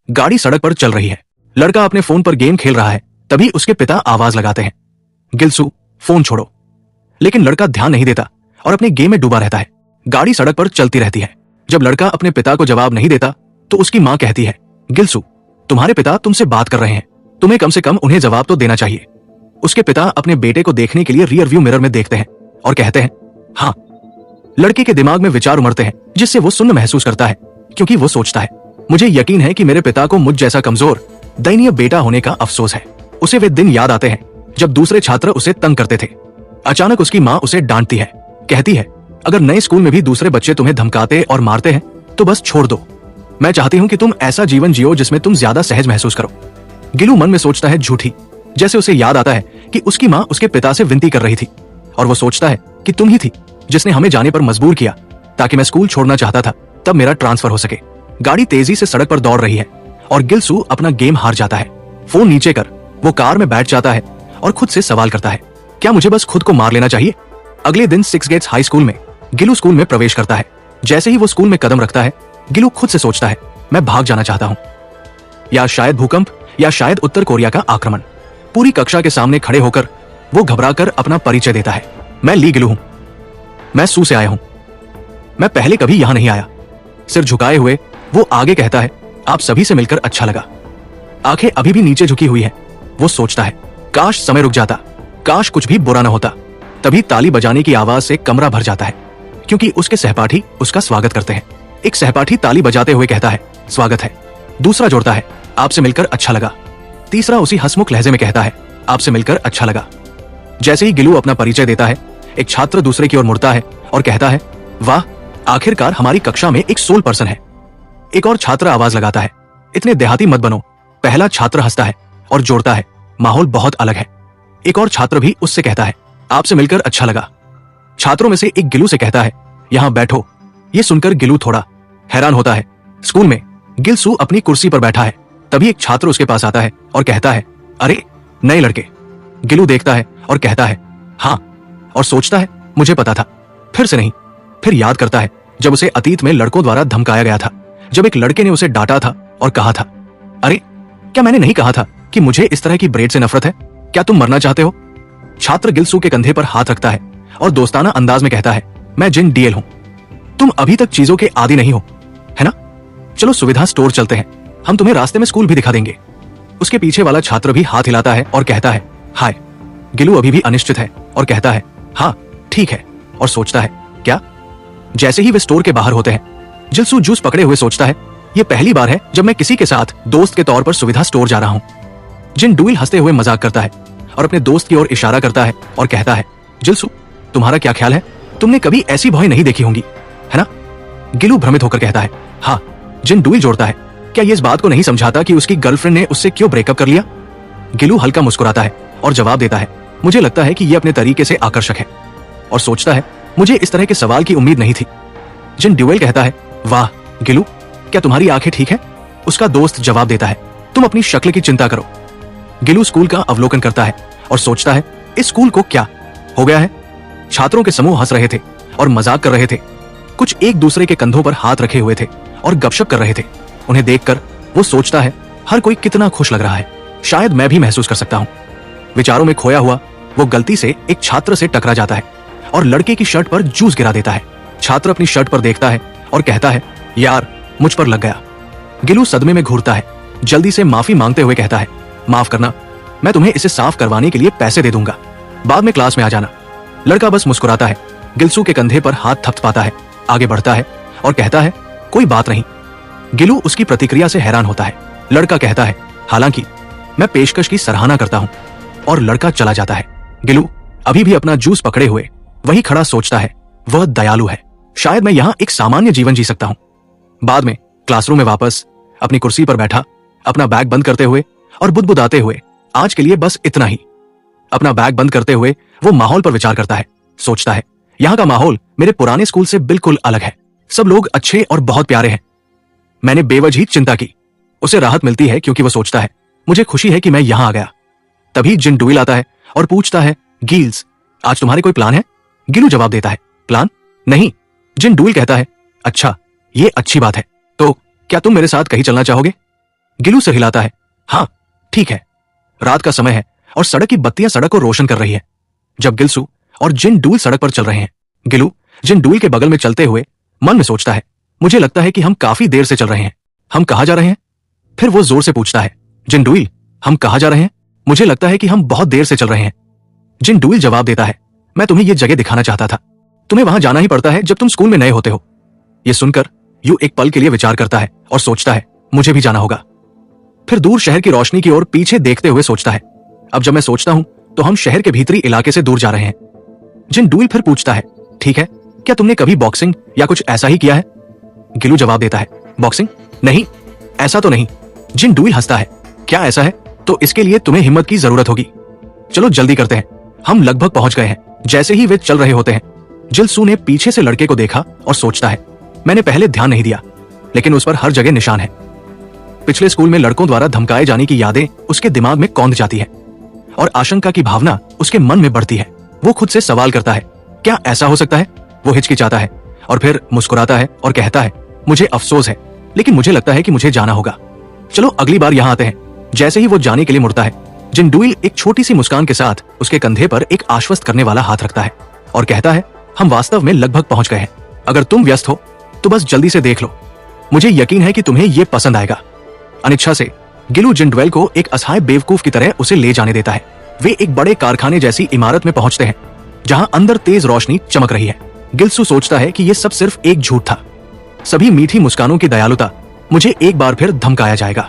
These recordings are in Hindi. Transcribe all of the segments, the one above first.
गाड़ी सड़क पर चल रही है। लड़का अपने फोन पर गेम खेल रहा है। तभी उसके पिता आवाज लगाते हैं, गिलसू फोन छोड़ो। लेकिन लड़का ध्यान नहीं देता और अपने गेम में डूबा रहता है। गाड़ी सड़क पर चलती रहती है। जब लड़का अपने पिता को जवाब नहीं देता तो उसकी मां कहती है, गिलसू तुम्हारे पिता तुमसे बात कर रहे हैं, तुम्हें कम से कम उन्हें जवाब तो देना चाहिए। उसके पिता अपने बेटे को देखने के लिए रियर व्यू मिरर में देखते हैं और कहते हैं, हाँ। लड़के के दिमाग में विचार उमड़ते हैं जिससे वो सुन्न महसूस करता है, क्योंकि वो सोचता है, मुझे यकीन है कि मेरे पिता को मुझ जैसा कमजोर दयनीय बेटा होने का अफसोस है। उसे वे दिन याद आते हैं जब दूसरे छात्र उसे तंग करते थे। अचानक उसकी माँ उसे डांटती है, कहती है, अगर नए स्कूल में भी दूसरे बच्चे तुम्हें धमकाते और मारते हैं तो बस छोड़ दो। मैं चाहती हूँ कि तुम ऐसा जीवन जियो जिसमें तुम ज्यादा सहज महसूस करो। गिलू मन में सोचता है, झूठी। जैसे उसे याद आता है कि उसकी माँ उसके पिता से विनती कर रही थी और वो सोचता है कि तुम ही थी जिसने हमें जाने पर मजबूर किया ताकि मैं स्कूल छोड़ना चाहता था तब मेरा ट्रांसफर हो सके। गाड़ी तेजी से सड़क पर दौड़ रही है और गिलसू अपना गेम हार जाता है। फोन नीचे कर वो कार में बैठ जाता है और खुद से सवाल करता है, क्या मुझे बस खुद को मार लेना चाहिए? अगले दिन 6 गेट्स हाई स्कूल में गिलू स्कूल में प्रवेश करता है। जैसे ही वो स्कूल में कदम रखता है, गिलू खुद से सोचता है, मैं भाग जाना चाहता हूँ, या शायद भूकंप, या शायद उत्तर कोरिया का आक्रमण। पूरी कक्षा के सामने खड़े होकर वो घबराकर अपना परिचय देता है, मैं ली गिलू हूं, मैं सू से आया हूं, मैं पहले कभी यहां नहीं आया। सिर झुकाए हुए वो आगे कहता है, आप सभी से मिलकर अच्छा लगा। आंखें अभी भी नीचे झुकी हुई है। वो सोचता है, काश समय रुक जाता, काश कुछ भी बुरा न होता। तभी ताली बजाने की आवाज से कमरा भर जाता है, क्योंकि उसके सहपाठी उसका स्वागत करते हैं। एक सहपाठी ताली बजाते हुए कहता है, स्वागत है। दूसरा जोड़ता है, आपसे मिलकर अच्छा लगा। तीसरा उसी हंसमुख लहजे में कहता है, आपसे मिलकर अच्छा लगा। जैसे ही गिलू अपना परिचय देता है, एक छात्र दूसरे की ओर मुड़ता है और कहता है, वाह, आखिरकार हमारी कक्षा में एक सोल पर्सन है। एक और छात्र आवाज लगाता है, इतने देहाती मत बनो। पहला छात्र हंसता है और जोड़ता है, माहौल बहुत अलग है। एक और छात्र भी उससे कहता है, आपसे मिलकर अच्छा लगा। छात्रों में से एक गिलू से कहता है, यहां बैठो। ये सुनकर गिलू थोड़ा हैरान होता है। स्कूल में गिलसू अपनी कुर्सी पर बैठा है। तभी एक छात्र उसके पास आता है और कहता है, अरे नए लड़के। गिलू देखता है और कहता है, हाँ, और सोचता है, मुझे पता था। फिर से नहीं। फिर याद करता है जब उसे अतीत में लड़कों द्वारा धमकाया गया था, जब एक लड़के ने उसे डांटा था और कहा था, अरे क्या मैंने नहीं कहा था कि मुझे इस तरह की ब्रेड से नफरत है? क्या तुम मरना चाहते हो? छात्र गिलसू के कंधे पर हाथ रखता है और दोस्ताना अंदाज में कहता है, मैं जिन डीएल हूं, तुम अभी तक चीजों के आदी नहीं हो, है ना? चलो सुविधा स्टोर चलते हैं, हम तुम्हें रास्ते में स्कूल भी दिखा देंगे। उसके पीछे वाला छात्र भी हाथ हिलाता है और कहता है, हाय। गिलू अभी भी अनिश्चित है और कहता है, हाँ ठीक है, और सोचता है, क्या? जैसे ही वे स्टोर के बाहर होते हैं, गिलसू जूस पकड़े हुए सोचता है, ये पहली बार है जब मैं किसी के साथ दोस्त के तौर पर सुविधा स्टोर जा रहा हूं। जिन डुइल हंसते हुए मजाक करता है और अपने दोस्त की ओर इशारा करता है और कहता है, गिलसू तुम्हारा क्या ख्याल है? तुमने कभी ऐसी भौहें नहीं देखी होंगी, है ना? गिलू भ्रमित होकर कहता है, हाँ। जिन डुइल जोड़ता है, क्या ये इस बात को नहीं समझाता कि उसकी गर्लफ्रेंड ने उससे क्यों ब्रेकअप कर लिया? गिलू हल्का मुस्कुराता है और जवाब देता है, मुझे लगता है कि ये अपने तरीके से आकर्षक है, और सोचता है, मुझे इस तरह के सवाल की उम्मीद नहीं थी। जिन डुइल कहता है, वाह गिलू, क्या तुम्हारी आंखें ठीक है? उसका दोस्त जवाब देता है, तुम अपनी शक्ल की चिंता करो। गिलू स्कूल का अवलोकन करता है और सोचता है, इस स्कूल को क्या हो गया है? छात्रों के समूह हंस रहे थे और मजाक कर रहे थे। कुछ एक दूसरे के कंधों पर हाथ रखे हुए थे और गपशप कर रहे थे। उन्हें देखकर वो सोचता है, हर कोई कितना खुश लग रहा है, शायद मैं भी महसूस कर सकता हूँ। विचारों में खोया हुआ वो गलती से एक छात्र से टकरा जाता है और लड़के की शर्ट पर जूस गिरा देता है। छात्र अपनी शर्ट पर देखता है और कहता है, यार मुझ पर लग गया। गिलू सदमे में घूरता है, जल्दी से माफी मांगते हुए कहता है, माफ करना, मैं तुम्हें इसे साफ करवाने के लिए पैसे दे दूंगा, बाद में क्लास में आ जाना। लड़का बस मुस्कुराता है, गिलसू के कंधे पर हाथ थपथपाता है, आगे बढ़ता है और कहता है, कोई बात नहीं। गिलू उसकी प्रतिक्रिया से हैरान होता है। लड़का कहता है, हालांकि मैं पेशकश की सराहना करता हूं, और लड़का चला जाता है। गिलू अभी भी अपना जूस पकड़े हुए वही खड़ा सोचता है, वह दयालु है, शायद मैं यहां एक सामान्य जीवन जी सकता हूं। बाद में क्लासरूम में वापस अपनी कुर्सी पर बैठा, अपना बैग बंद करते हुए और बुदबुदाते हुए, आज के लिए बस इतना ही। अपना बैग बंद करते हुए वो माहौल पर विचार करता है, सोचता है, यहाँ का माहौल मेरे पुराने स्कूल से बिल्कुल अलग है। सब लोग अच्छे और बहुत प्यारे हैं। मैंने बेवजह चिंता की। उसे राहत मिलती है क्योंकि वो सोचता है, मुझे खुशी है कि मैं यहां आ गया। तभी जिन डुइल आता है और पूछता है, गिल्स, आज तुम्हारे कोई प्लान है? गिलू जवाब देता है, प्लान नहीं। जिन डुइल कहता है, अच्छा, ये अच्छी बात है, तो क्या तुम मेरे साथ कहीं चलना चाहोगे? गिलू सिर हिलाता है। हाँ ठीक है, रात का समय है और सड़क की बत्तियां सड़क को रोशन कर रही है। जब गिलसू और जिन डूल सड़क पर चल रहे हैं, गिलू जिन डूल के बगल में चलते हुए मन में सोचता है, मुझे लगता है कि हम काफी देर से चल रहे हैं। हम कहाँ जा रहे हैं? फिर वो जोर से पूछता है, जिन डूल हम कहाँ जा रहे हैं? मुझे लगता है कि हम बहुत देर से चल रहे हैं। जिन डूल जवाब देता है, मैं तुम्हें यह जगह दिखाना चाहता था। तुम्हें वहां जाना ही पड़ता है जब तुम स्कूल में नए होते हो। यह सुनकर यू एक पल के लिए विचार करता है और सोचता है, मुझे भी जाना होगा। फिर दूर शहर की रोशनी की ओर पीछे देखते हुए सोचता है, अब जब मैं सोचता हूं तो हम शहर के भीतरी इलाके से दूर जा रहे हैं। जिन डूल फिर पूछता है, ठीक है, क्या तुमने कभी बॉक्सिंग या कुछ ऐसा ही किया है? गिलू जवाब देता है, बॉक्सिंग? नहीं, ऐसा तो नहीं। जिन डूल हंसता है, क्या ऐसा है? तो इसके लिए तुम्हें हिम्मत की जरूरत होगी। चलो जल्दी करते हैं, हम लगभग पहुंच गए हैं। जैसे ही वे चल रहे होते हैं, जिलसू ने पीछे से लड़के को देखा और सोचता है, मैंने पहले ध्यान नहीं दिया, लेकिन उस पर हर जगह निशान है। पिछले स्कूल में लड़कों द्वारा धमकाए जाने की यादें उसके दिमाग में कौंध जाती है और आशंका की भावना उसके मन में बढ़ती है। वो खुद से सवाल करता है, क्या ऐसा हो सकता है? वो हिचकिचाता है और फिर मुस्कुराता है और कहता है, मुझे अफसोस है, लेकिन मुझे लगता है कि मुझे जाना होगा। चलो अगली बार यहाँ आते हैं। जैसे ही वो जाने के लिए मुड़ता है, जिन डूल एक छोटी सी मुस्कान के साथ उसके कंधे पर एक आश्वस्त करने वाला हाथ रखता है और कहता है, हम वास्तव में लगभग पहुंच गए हैं। अगर तुम व्यस्त हो तो बस जल्दी से देख लो, मुझे यकीन है कि तुम्हें ये पसंद आएगा। अनिच्छा से गिलू जिंडवेल को एक असहाय बेवकूफ की तरह उसे ले जाने देता है। वे एक बड़े कारखाने जैसी इमारत में पहुंचते हैं जहां अंदर तेज रोशनी चमक रही है। गिलसू सोचता है कि यह सब सिर्फ एक झूठ था। सभी मीठी मुस्कानों की दयालुता, मुझे एक बार फिर धमकाया जाएगा।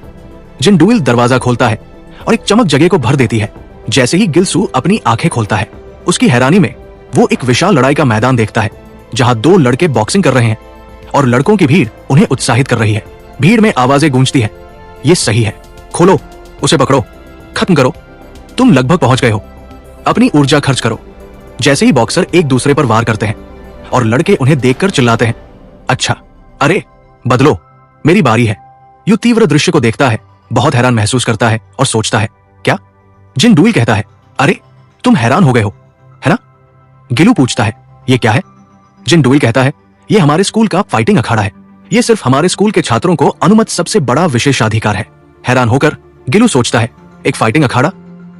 जिन डूल दरवाजा खोलता है और एक चमक जगह को भर देती है। जैसे ही गिलसू अपनी आंखें खोलता है, उसकी हैरानी में वो एक विशाल लड़ाई का मैदान देखता है जहां दो लड़के बॉक्सिंग कर रहे हैं और लड़कों की भीड़ उन्हें उत्साहित कर रही है। भीड़ में आवाजें गूंजती है, ये सही है, खोलो, उसे पकड़ो, खत्म करो, तुम लगभग पहुंच गए हो, अपनी ऊर्जा खर्च करो। जैसे ही बॉक्सर एक दूसरे पर वार करते हैं और लड़के उन्हें देखकर चिल्लाते हैं, अच्छा, अरे बदलो, मेरी बारी है। यू तीव्र दृश्य को देखता है, बहुत हैरान महसूस करता है और सोचता है, क्या? जिन डूल कहता है, अरे तुम हैरान हो गए हो, है ना? गिलू पूछता है, ये क्या है? जिन डूल कहता है, ये हमारे स्कूल का फाइटिंग अखाड़ा है। ये सिर्फ हमारे स्कूल के छात्रों को अनुमत सबसे बड़ा विशेषाधिकार है। हैरान होकर गिलू सोचता है, एक फाइटिंग अखाड़ा?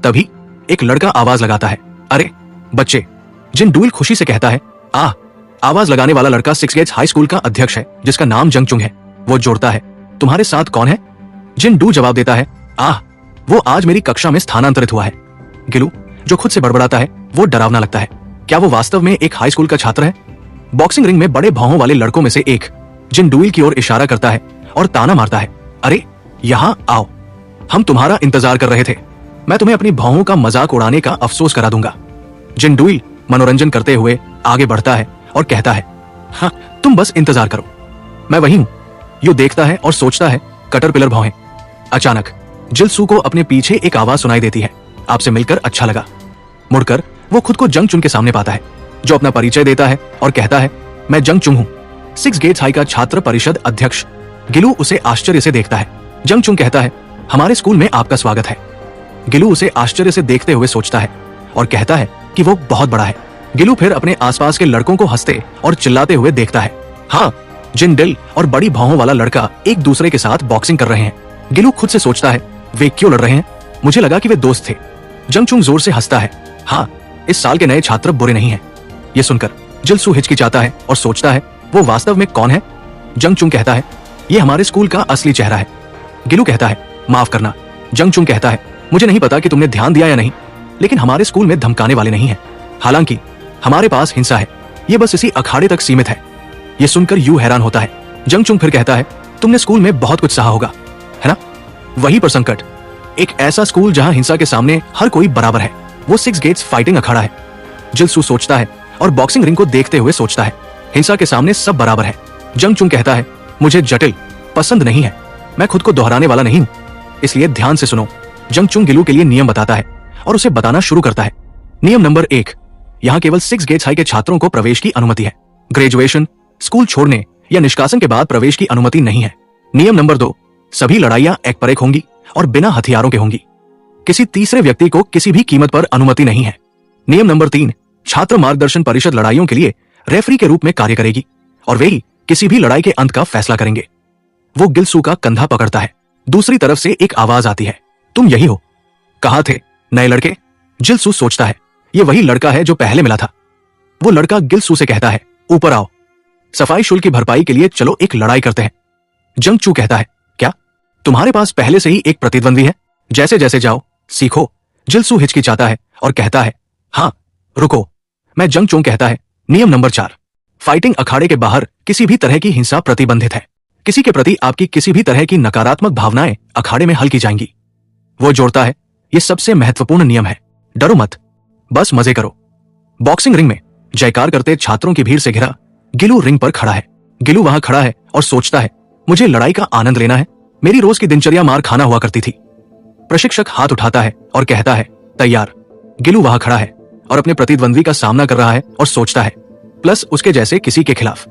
तभी एक लड़का आवाज लगाता है, अरे बच्चे। जिन डूल खुशी से कहता है, आवाज लगाने वाला लड़का सिक्स गेट्स हाई स्कूल का अध्यक्ष है जिसका नाम जंगचुंग है। वो जोड़ता है, तुम्हारे साथ कौन है? जिन डू जवाब देता है, वो आज मेरी कक्षा में स्थानांतरित हुआ है। गिलू जो खुद से बड़बड़ाता है वो डरावना लगता है। क्या वो वास्तव में एक हाई स्कूल का छात्र है? बॉक्सिंग रिंग में बड़े भौहों वाले लड़कों में से एक जिन डूल की ओर इशारा करता है और ताना मारता है, अरे यहां आओ, हम तुम्हारा इंतजार कर रहे थे। मैं तुम्हें अपनी भौहों का मजाक उड़ाने का अफसोस करा दूंगा। जिन डूल मनोरंजन करते हुए आगे बढ़ता है और कहता है, हाँ तुम बस इंतजार करो, मैं वही हूं। यू देखता है और सोचता है, कटरपिलर भौहें। अचानक जिलसू को अपने पीछे एक आवाज सुनाई देती है, आपसे मिलकर अच्छा लगा। मुड़कर वो खुद को जंगचुंग के सामने पाता है जो अपना परिचय देता है और कहता है, मैं जंगचुंग हूं, सिक्स गेट्स हाई का छात्र परिषद अध्यक्ष। गिलू उसे आश्चर्य से देखता है। जंगचुंग कहता है, हमारे स्कूल में आपका स्वागत है। गिलू उसे आश्चर्य से देखते हुए सोचता है और कहता है कि वो बहुत बड़ा है। गिलू फिर अपने आसपास के लड़कों को हंसते और चिल्लाते हुए देखता है। हाँ, जिन डिल और बड़ी भौहों वाला लड़का एक दूसरे के साथ बॉक्सिंग कर रहे हैं। गिलू खुद से सोचता है, वे क्यों लड़ रहे हैं? मुझे लगा कि वे दोस्त थे। जंगचुंग जोर से हंसता है, हाँ, इस साल के नए छात्र बुरे नहीं हैं। ये सुनकर जिलसू हिचकिचाता है और सोचता है, वो वास्तव में कौन है? जंगचुंग कहता है, ये हमारे स्कूल का असली चेहरा है। गिलू कहता है, माफ करना। जंगचुंग कहता है, मुझे नहीं पता कि तुमने ध्यान दिया या नहीं, लेकिन हमारे स्कूल में धमकाने वाले नहीं हैं। हालांकि हमारे पास हिंसा है, ये बस इसी अखाड़े तक सीमित है। ये सुनकर यू हैरान होता है। जंगचुंग फिर कहता है, तुमने स्कूल में बहुत कुछ सहा होगा, है ना? वही पर संकट, एक ऐसा स्कूल जहां हिंसा के सामने हर कोई बराबर है, वो सिक्स गेट्स फाइटिंग अखाड़ा है। जिलसू सोचता है और बॉक्सिंग रिंग को देखते हुए सोचता है, हिंसा के सामने सब बराबर है। जंगचुंग कहता है, मुझे जटिल पसंद नहीं है, मैं खुद को दोहराने वाला नहीं हूं, इसलिए ध्यान से सुनो। जंगचुंग गिलू के लिए नियम बताता है और उसे बताना शुरू करता है। नियम नंबर 1, यहाँ केवल सिक्स गेट्स हाई के छात्रों को प्रवेश की अनुमति है। ग्रेजुएशन, स्कूल छोड़ने या निष्कासन के बाद प्रवेश की अनुमति नहीं है। नियम नंबर 2, सभी लड़ाइयां एक पर एक होंगी और बिना हथियारों के होंगी। किसी तीसरे व्यक्ति को किसी भी कीमत पर अनुमति नहीं है। नियम नंबर 3, छात्र मार्गदर्शन परिषद लड़ाइयों के लिए रेफरी के रूप में कार्य करेगी और वे ही किसी भी लड़ाई के अंत का फैसला करेंगे। वो गिलसू का कंधा पकड़ता है, दूसरी तरफ से एक आवाज आती है, तुम यही हो? कहाँ थे नए लड़के? जिलसू सोचता है ये वही लड़का है जो पहले मिला था। वो लड़का गिलसू से कहता है, ऊपर आओ, सफाई शुल्क की भरपाई के लिए चलो एक लड़ाई करते हैं। जंगचू कहता है, क्या तुम्हारे पास पहले से ही एक प्रतिद्वंदी है? जैसे जैसे जाओ सीखो। जिलसू हिचकिचाता है और कहता है, हाँ रुको, मैं जंगचोंग कहता है, नियम नंबर 4, फाइटिंग अखाड़े के बाहर किसी भी तरह की हिंसा प्रतिबंधित है। किसी के प्रति आपकी किसी भी तरह की नकारात्मक भावनाएं अखाड़े में हल की जाएंगी। वो जोड़ता है, ये सबसे महत्वपूर्ण नियम है, डरो मत, बस मजे करो। बॉक्सिंग रिंग में जयकार करते छात्रों की भीड़ से घिरा गिलू रिंग पर खड़ा है। गिलू वहां खड़ा है और सोचता है, मुझे लड़ाई का आनंद लेना है, मेरी रोज की दिनचर्या मार खाना हुआ करती थी। प्रशिक्षक हाथ उठाता है और कहता है, तैयार। गिलू वहां खड़ा है और अपने प्रतिद्वंदी का सामना कर रहा है और सोचता है, प्लस उसके जैसे किसी के खिलाफ।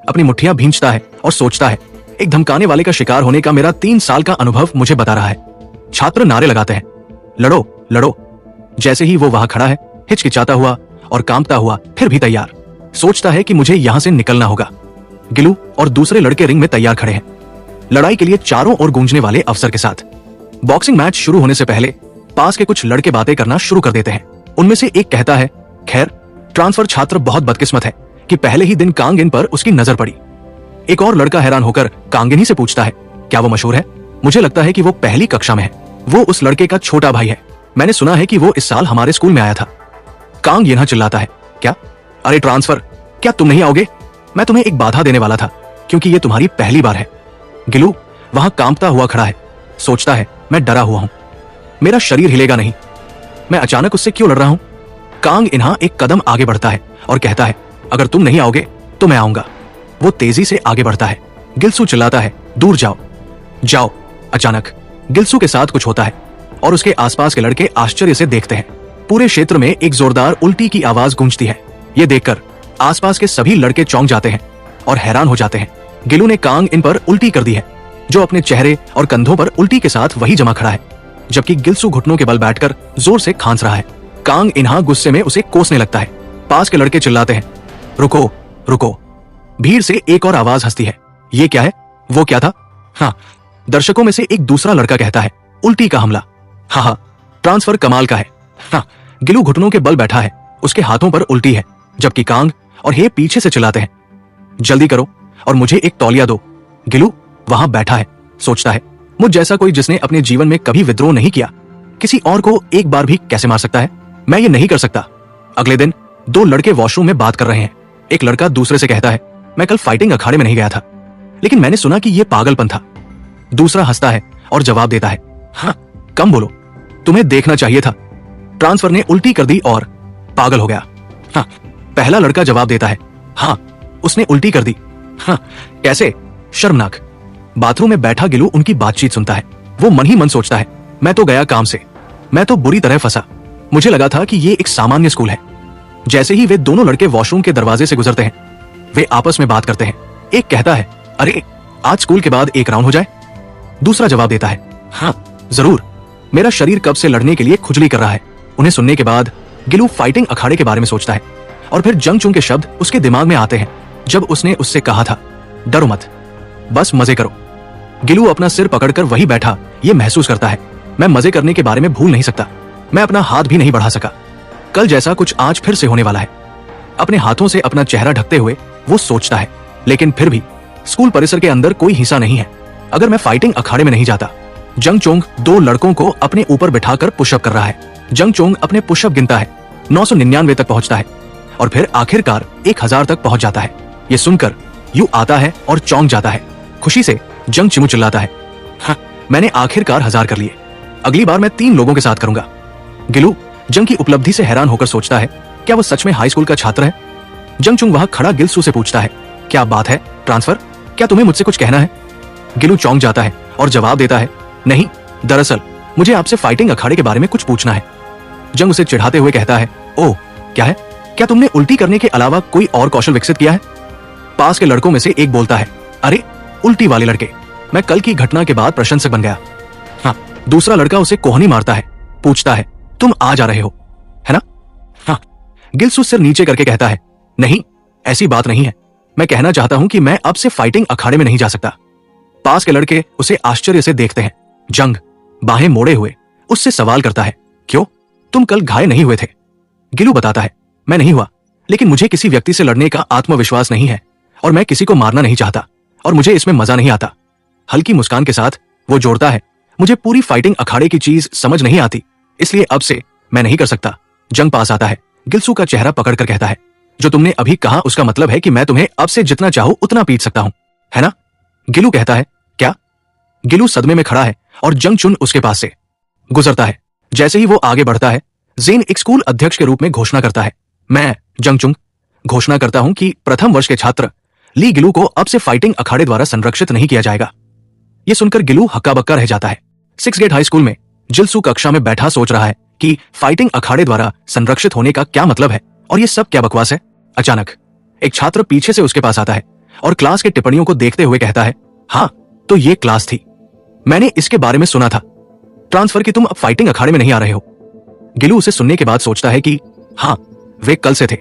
अपनी मुट्ठियां भींचता है और सोचता है, एक धमकाने वाले का शिकार होने का मेरा 3 साल का अनुभव मुझे बता रहा है। छात्र नारे लगाते हैं, लड़ो लड़ो। जैसे ही वो वहां खड़ा है, हिचकिचाता हुआ और कांपता हुआ, फिर भी तैयार, सोचता है कि मुझे यहां से निकलना होगा। गिलू और दूसरे लड़के रिंग में तैयार खड़े हैं, लड़ाई के लिए चारों ओर गूंजने वाले अवसर के साथ। बॉक्सिंग मैच शुरू होने से पहले पास के कुछ लड़के बातें करना शुरू कर देते हैं। उनमें से एक कहता है, खैर ट्रांसफर छात्र बहुत बदकिस्मत है कि पहले ही दिन कांगिन पर उसकी नजर पड़ी। एक और लड़का हैरान होकर कांगिन ही से पूछता है, क्या वो मशहूर है? मुझे लगता है कि वो पहली कक्षा में है। वो उस लड़के का छोटा भाई है, मैंने सुना है कि वो इस साल हमारे स्कूल में आया था। कांग यहां चिल्लाता है, क्या? अरे ट्रांसफर, क्या तुम नहीं आओगे? मैं तुम्हें एक बाधा देने वाला था क्योंकि ये तुम्हारी पहली बार है। गिलू वहां कांपता हुआ खड़ा है, सोचता है, मैं डरा हुआ हूं, मेरा शरीर हिलेगा नहीं, मैं अचानक उससे क्यों लड़ रहा हूं? कांग इन्हा एक कदम आगे बढ़ता है और कहता है, अगर तुम नहीं आओगे तो मैं आऊंगा। वो तेजी से आगे बढ़ता है। गिलसू चिल्लाता है, दूर जाओ जाओ। अचानक गिलसू के साथ कुछ होता है और उसके आसपास के लड़के आश्चर्य से देखते हैं। पूरे क्षेत्र में एक जोरदार उल्टी की आवाज गूंजती है। ये देखकर आसपास के सभी लड़के चौंक जाते हैं और हैरान हो जाते हैं। गिलू ने कांग इन पर उल्टी कर दी है, जो अपने चेहरे और कंधों पर उल्टी के साथ वही जमा खड़ा है, जबकि गिलसू घुटनों के बल बैठकर जोर से खांस रहा है। कांग इन्हा गुस्से में उसे कोसने लगता है। पास के लड़के चिल्लाते हैं, रुको रुको। भीड़ से एक और आवाज हंसती है, ये क्या है? वो क्या था? हाँ, दर्शकों में से एक दूसरा लड़का कहता है, उल्टी का हमला। हाँ, ट्रांसफर कमाल का है। हाँ, गिलू घुटनों के बल बैठा है, उसके हाथों पर उल्टी है, जबकि कांग और हे पीछे से चिल्लाते हैं, जल्दी करो और मुझे एक तौलिया दो। गिलू वहां बैठा है, सोचता है, मुझ जैसा कोई जिसने अपने जीवन में कभी विद्रोह नहीं किया, किसी और को एक बार भी कैसे मार सकता है? मैं ये नहीं कर सकता। अगले दिन 2 लड़के वॉशरूम में बात कर रहे हैं। एक लड़का दूसरे से कहता है, मैं कल फाइटिंग अखाड़े में नहीं गया था, लेकिन मैंने सुना कि यह पागलपन था। दूसरा हंसता है और जवाब देता है, हाँ, कम बोलो, तुम्हें देखना चाहिए था। ट्रांसफर ने उल्टी कर दी और पागल हो गया। हाँ, पहला लड़का जवाब देता है, हाँ, उसने उल्टी कर दी। हाँ, कैसे? शर्मनाक। बाथरूम में बैठा गिलू उनकी बातचीत सुनता है। वो मन ही मन सोचता है, मैं तो गया काम से, मैं तो बुरी तरह फंसा, मुझे लगा था कि ये एक सामान्य स्कूल है। जैसे ही वे दोनों लड़के वॉशरूम के दरवाजे से गुजरते हैं, वे आपस में बात करते हैं। एक कहता है, अरे आज स्कूल के बाद एक राउंड हो जाए। दूसरा जवाब देता है, हाँ जरूर, मेरा शरीर कब से लड़ने के लिए खुजली कर रहा है। उन्हें सुनने के बाद गिलू फाइटिंग अखाड़े के बारे में सोचता है और फिर जंगचुंग के शब्द उसके दिमाग में आते हैं, जब उसने उससे कहा था, डरो मत, बस मजे करो। गिलू अपना सिर पकड़कर वही बैठा ये महसूस करता है, मैं मजे करने के बारे में भूल नहीं सकता। मैं अपना हाथ भी नहीं बढ़ा सका। कल जैसा कुछ आज फिर से होने वाला है। अपने हाथों से अपना चेहरा ढकते हुए वो सोचता है, लेकिन फिर भी स्कूल परिसर के अंदर कोई हिंसा नहीं है। अगर मैं फाइटिंग अखाड़े में नहीं जाता। जंगचोंग 2 लड़कों को अपने ऊपर बिठाकर पुशअप कर रहा है। जंगचोंग अपने पुशअप गिनता है, 999 तक पहुंचता है और फिर आखिरकार 1000 तक पहुंच जाता है। ये सुनकर यू आता है और चौंक जाता है। खुशी से जंग चिमू चिल्लाता है, हाँ, मैंने आखिरकार 1000 कर लिए। अगली बार मैं 3 लोगों के साथ करूंगा। गिलू जंग की उपलब्धि से हैरान होकर सोचता है, क्या वो सच में हाई स्कूल का छात्र है? जंगचुंग वहां खड़ा गिलसू से पूछता है, क्या बात है ट्रांसफर, क्या तुम्हें मुझसे कुछ कहना है? गिलू चौंक जाता है और जवाब देता है, नहीं, दरअसल मुझे आपसे फाइटिंग अखाड़े के बारे में कुछ पूछना है। जंग उसे चिढ़ाते हुए कहता है, ओह क्या है? क्या तुमने उल्टी करने के अलावा कोई और कौशल विकसित किया है? पास के लड़कों में से एक बोलता है, अरे उल्टी वाले लड़के, मैं कल की घटना के बाद प्रशंसक बन गया। हाँ, दूसरा लड़का उसे कोहनी मारता है, पूछता है, तुम आ जा रहे हो है ना? हाँ, गिलसू सिर नीचे करके कहता है, नहीं, ऐसी बात नहीं है, मैं कहना चाहता हूं कि मैं अब से फाइटिंग अखाड़े में नहीं जा सकता। पास के लड़के उसे आश्चर्य से देखते हैं। जंग बाहें मोड़े हुए उससे सवाल करता है, क्यों, तुम कल घायल नहीं हुए थे? गिलू बताता है, मैं नहीं हुआ, लेकिन मुझे किसी व्यक्ति से लड़ने का आत्मविश्वास नहीं है और मैं किसी को मारना नहीं चाहता और मुझे इसमें मजा नहीं आता। हल्की मुस्कान के साथ वो जोड़ता है, मुझे पूरी फाइटिंग अखाड़े की चीज समझ नहीं आती, इसलिए अब से मैं नहीं कर सकता। जंग पास आता है, गिलसू का चेहरा पकड़कर कहता है, जो तुमने अभी कहा उसका मतलब है कि मैं तुम्हें अब से जितना चाहूं उतना पीट सकता हूं, है ना? गिलू कहता है, क्या? गिलू सदमे में खड़ा है और जंग चुन उसके पास से गुजरता है। जैसे ही वो आगे बढ़ता है, जेन एक स्कूल अध्यक्ष के रूप में घोषणा करता है, मैं जंग चुंग घोषणा करता हूं कि प्रथम वर्ष के छात्र ली गिलू को अब से फाइटिंग अखाड़े द्वारा संरक्षित नहीं किया जाएगा। यह सुनकर गिलू हक्का बक्का रह जाता है। 6 गेट हाई स्कूल में जिलसू कक्षा में बैठा सोच रहा है कि फाइटिंग अखाड़े द्वारा संरक्षित होने का क्या मतलब है और ये सब क्या बकवास है। अचानक एक छात्र पीछे से उसके पास आता है और क्लास के टिप्पणियों को देखते हुए कहता है, हाँ तो ये क्लास थी, मैंने इसके बारे में सुना था, ट्रांसफर की तुम अब फाइटिंग अखाड़े में नहीं आ रहे हो। गिलू उसे सुनने के बाद सोचता है कि हाँ वे कल से थे।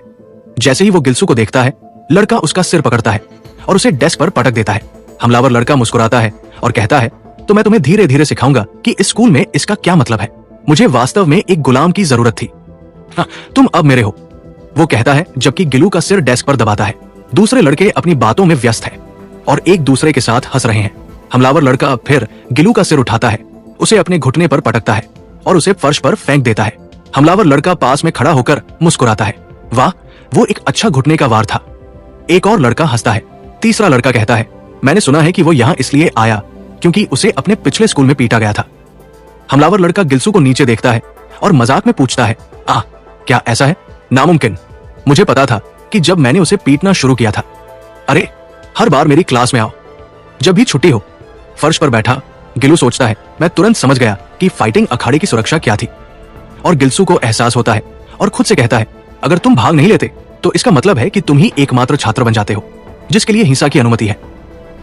जैसे ही वो गिलसू को देखता है, लड़का उसका सिर पकड़ता है और उसे डेस्क पर पटक देता है। हमलावर लड़का मुस्कुराता है और कहता है, तो मैं तुम्हें धीरे धीरे सिखाऊंगा कि इस स्कूल में इसका क्या मतलब है। मुझे वास्तव में एक गुलाम की जरूरत थी, हाँ, तुम अब मेरे हो, वो कहता है जबकि गिलू का सिर डेस्क पर दबाता है। दूसरे लड़के अपनी बातों में व्यस्त हैं और एक दूसरे के साथ हंस रहे हैं। हमलावर लड़का फिर गिलू का सिर उठाता है, उसे अपने घुटने पर पटकता है और उसे फर्श पर फेंक देता है। हमलावर लड़का पास में खड़ा होकर मुस्कुराता है, वाह वो एक अच्छा घुटने का वार था। एक और लड़का हंसता है। तीसरा लड़का कहता है, मैंने सुना है कि वो यहाँ इसलिए आया क्योंकि उसे अपने पिछले स्कूल में पीटा गया था। हमलावर लड़का गिलसू को नीचे देखता है और मजाक में पूछता है, क्या ऐसा है? नामुमकिन, मुझे पता था कि जब मैंने उसे पीटना शुरू किया था। अरे हर बार मेरी क्लास में आओ जब भी छुट्टी हो। फर्श पर बैठा गिलू सोचता है, मैं तुरंत समझ गया कि फाइटिंग अखाड़े की सुरक्षा क्या थी। और गिलसू को एहसास होता है और खुद से कहता है, अगर तुम भाग नहीं लेते तो इसका मतलब है कि तुम ही एकमात्र छात्र बन जाते हो जिसके लिए हिंसा की अनुमति है।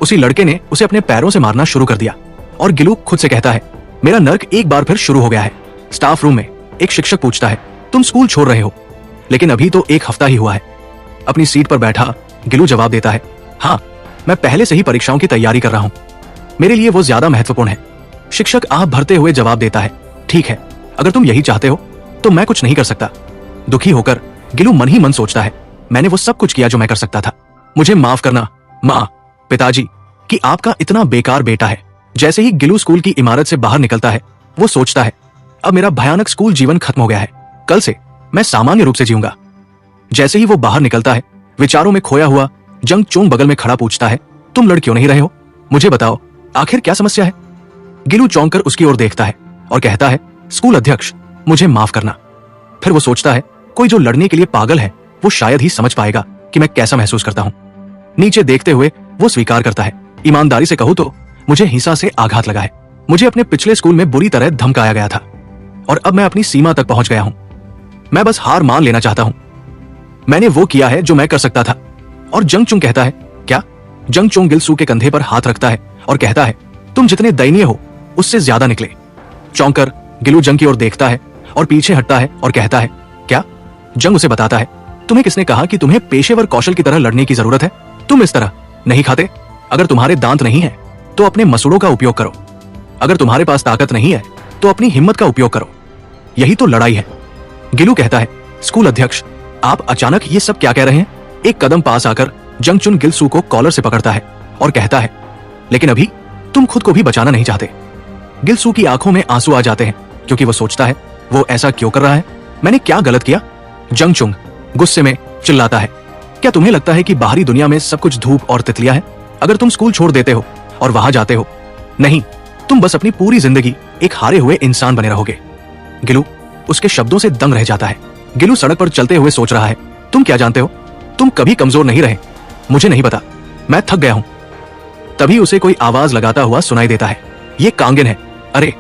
उसी लड़के ने उसे अपने पैरों से मारना शुरू कर दिया और गिलू खुद से कहता है, मेरा नर्क एक बार फिर शुरू हो गया है। स्टाफ रूम में एक शिक्षक पूछता है, तुम स्कूल छोड़ रहे हो? लेकिन अभी तो 1 हफ्ता ही हुआ है। अपनी सीट पर बैठा गिलू जवाब देता है, हाँ मैं पहले से ही परीक्षाओं की तैयारी कर रहा हूं, मेरे लिए वो ज्यादा महत्वपूर्ण है। शिक्षक आह भरते हुए जवाब देता है, ठीक है, अगर तुम यही चाहते हो तो मैं कुछ नहीं कर सकता। दुखी होकर गिलू मन ही मन सोचता है, मैंने वो सब कुछ किया जो मैं कर सकता था, मुझे माफ करना माँ, पिताजी, कि आपका इतना बेकार बेटा है। जैसे ही गिलू स्कूल की इमारत से बाहर निकलता है, वो सोचता है, अब मेरा भयानक स्कूल जीवन खत्म हो गया है, कल से मैं सामान्य रूप से जीऊंगा। जैसे ही वो बाहर निकलता है, विचारों में खोया हुआ जंग चोंग बगल में खड़ा पूछता है, तुम लड़ क्यों नहीं रहे हो? मुझे बताओ, आखिर क्या समस्या है? गिलू चौंक कर उसकी ओर देखता है और कहता है, स्कूल अध्यक्ष, मुझे माफ करना। फिर वो सोचता है, कोई जो लड़ने के लिए पागल है वो शायद ही समझ पाएगा कि मैं कैसा महसूस करता हूं। नीचे देखते हुए वो स्वीकार करता है, ईमानदारी से कहूं तो मुझे हिंसा से आघात लगा है। मुझे अपने पिछले स्कूल में बुरी तरह धमकाया गया था और अब मैं अपनी सीमा तक पहुंच गया हूं। मैं बस हार मान लेना चाहता हूं। मैंने वो किया है जो मैं कर सकता था। और जंग चुंग कहता है, क्या? जंग चुंग गिलसू के कंधे पर हाथ रखता है और कहता है, तुम जितने दयनीय हो उससे ज्यादा निकले। चौंकर गिलू जंग की ओर देखता है और पीछे हटता है और कहता है, क्या? जंग उसे बताता है, तुम्हें किसने कहा कि तुम्हें पेशेवर कौशल की तरह लड़ने की जरूरत है? तुम इस तरह नहीं खाते। अगर तुम्हारे दांत नहीं है तो अपने मसूड़ों का उपयोग करो। अगर तुम्हारे पास ताकत नहीं है तो अपनी हिम्मत का उपयोग करो। यही तो लड़ाई है। गिलू कहता है, स्कूल अध्यक्ष, आप अचानक ये सब क्या कह रहे हैं? एक कदम पास आकर जंगचुन गिलसू को कॉलर से पकड़ता है और कहता है, लेकिन अभी तुम खुद को भी बचाना नहीं चाहते। गिलसू की आंखों में आंसू आ जाते हैं क्योंकि वो सोचता है, वो ऐसा क्यों कर रहा है? मैंने क्या गलत किया? जंगचुंग गुस्से में चिल्लाता है, क्या तुम्हें लगता है कि बाहरी दुनिया में सब कुछ धूप और तितलियां हैं? अगर तुम स्कूल छोड़ देते हो और वहां जाते हो, नहीं, तुम बस अपनी पूरी जिंदगी एक हारे हुए इंसान बने रहोगे। गिलू उसके शब्दों से दंग रह जाता है। गिलू सड़क पर चलते हुए सोच रहा है, तुम क्या जानते हो? तुम कभी कमजोर नहीं रहे। मुझे नहीं पता, मैं थक गया हूं। तभी उसे कोई आवाज लगाता हुआ सुनाई देता है, ये कांगेन है। अरे!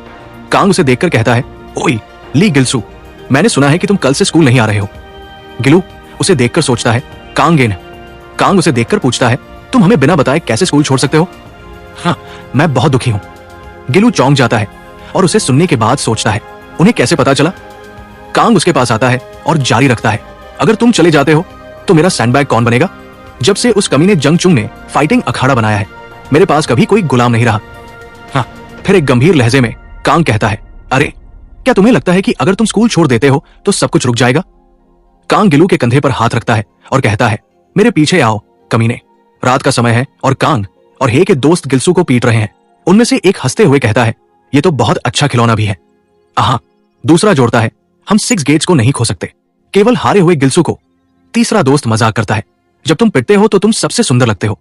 कांग उसे देखकर कहता है, ओई ली गिलसू, मैंने सुना है कि तुम कल से स्कूल नहीं आ रहे हो। गिलू उसे देखकर सोचता है, कांगेन। कांग उसे देखकर पूछता है, तुम हमें बिना बताए कैसे स्कूल छोड़ सकते हो? हाँ, मैं बहुत दुखी हूं। गिलू चौंक जाता है और उसे सुनने के बाद सोचता है, उन्हें कैसे पता चला? कांग उसके पास आता है और जारी रखता है, अगर तुम चले जाते हो तो मेरा सैंडबैग कौन बनेगा? जब से उस कमीने जंगचुंग ने फाइटिंग अखाड़ा बनाया है, मेरे पास कभी कोई गुलाम नहीं रहा। हाँ, फिर एक गंभीर लहजे में कांग कहता है, अरे क्या तुम्हें लगता है कि अगर तुम स्कूल छोड़ देते हो तो सब कुछ रुक जाएगा? कांग गिलू के कंधे पर हाथ रखता है और कहता है, मेरे पीछे आओ कमीने। रात का समय है और कांग और हे के दोस्त गिलसू को पीट रहे हैं। उनमें से एक हंसते हुए कहता है, ये तो बहुत अच्छा खिलौना भी है। आहा, दूसरा जोड़ता है, हम 6 गेट्स को नहीं खो सकते, केवल हारे हुए गिलसू को। तीसरा दोस्त मजाक करता है, जब तुम पिटते हो तो तुम सबसे सुंदर लगते हो।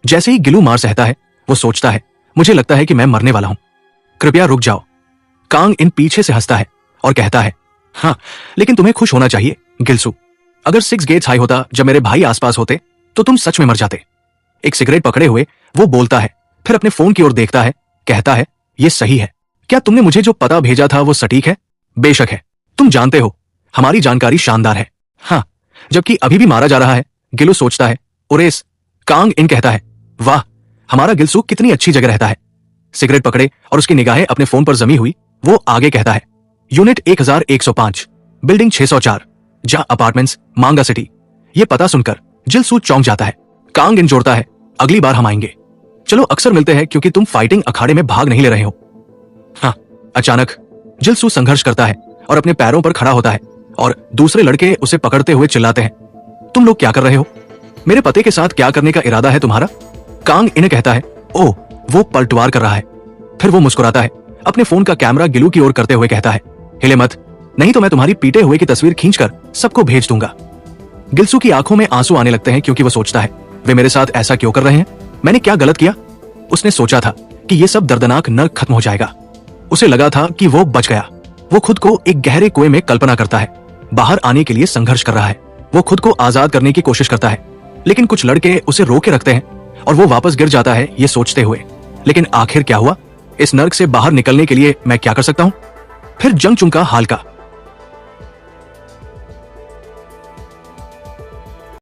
जैसे ही गिलू मार सहता है, वो सोचता है, मुझे लगता है कि मैं मरने वाला हूं, कृपया रुक जाओ। कांग इन पीछे से हंसता है और कहता है, हाँ, लेकिन तुम्हें खुश होना चाहिए गिलसू। अगर 6 गेट्स हाई होता जब मेरे भाई आसपास होते तो तुम सच में मर जाते। एक सिगरेट पकड़े हुए वो बोलता है, फिर अपने फोन की ओर देखता है, कहता है, ये सही है। क्या तुमने मुझे जो पता भेजा था वो सटीक है? बेशक है, तुम जानते हो हमारी जानकारी शानदार है। हाँ, जबकि अभी भी मारा जा रहा है। गिलू सोचता है, ओरेस। कांग इन कहता है, वाह, हमारा गिलसू कितनी अच्छी जगह रहता है। सिगरेट पकड़े और उसकी निगाहें अपने फोन पर जमी हुई, वो आगे कहता है, यूनिट 1105, बिल्डिंग 604, जा अपार्टमेंट्स, मांगा सिटी। ये पता सुनकर जिलसू चौंक जाता है। कांग इन जोड़ता है, अगली बार हम आएंगे। चलो अक्सर मिलते हैं क्योंकि तुम फाइटिंग अखाड़े में भाग नहीं ले रहे हो। हाँ, अचानक जिलसू संघर्ष करता है और अपने पैरों पर खड़ा होता है और दूसरे लड़के उसे पकड़ते हुए चिल्लाते हैं, तुम लोग क्या कर रहे हो? मेरे पति के साथ क्या करने का इरादा है तुम्हारा? कांग इन्हें कहता है, ओह, वो पलटवार कर रहा है। फिर वो मुस्कुराता है, अपने फोन का कैमरा गिलू की ओर करते हुए कहता है, हिले मत, नहीं तो मैं तुम्हारी पीटे हुए की तस्वीर खींचकर सबको भेज दूंगा। गिलसू की आंखों में आंसू आने लगते हैं क्योंकि वो सोचता है, वे मेरे साथ ऐसा क्यों कर रहे हैं? मैंने क्या गलत किया? उसने सोचा था कि ये सब दर्दनाक न खत्म हो जाएगा। उसे लगा था कि वो बच गया। वो खुद को एक गहरे कुएं में कल्पना करता है, बाहर आने के लिए संघर्ष कर रहा है। वो खुद को आजाद करने की कोशिश करता है, लेकिन कुछ लड़के उसे रोके रखते हैं और वो वापस गिर जाता है ये सोचते हुए, लेकिन आखिर क्या हुआ? इस नर्क से बाहर निकलने के लिए मैं क्या कर सकता हूँ? फिर जंग चुंका हाल का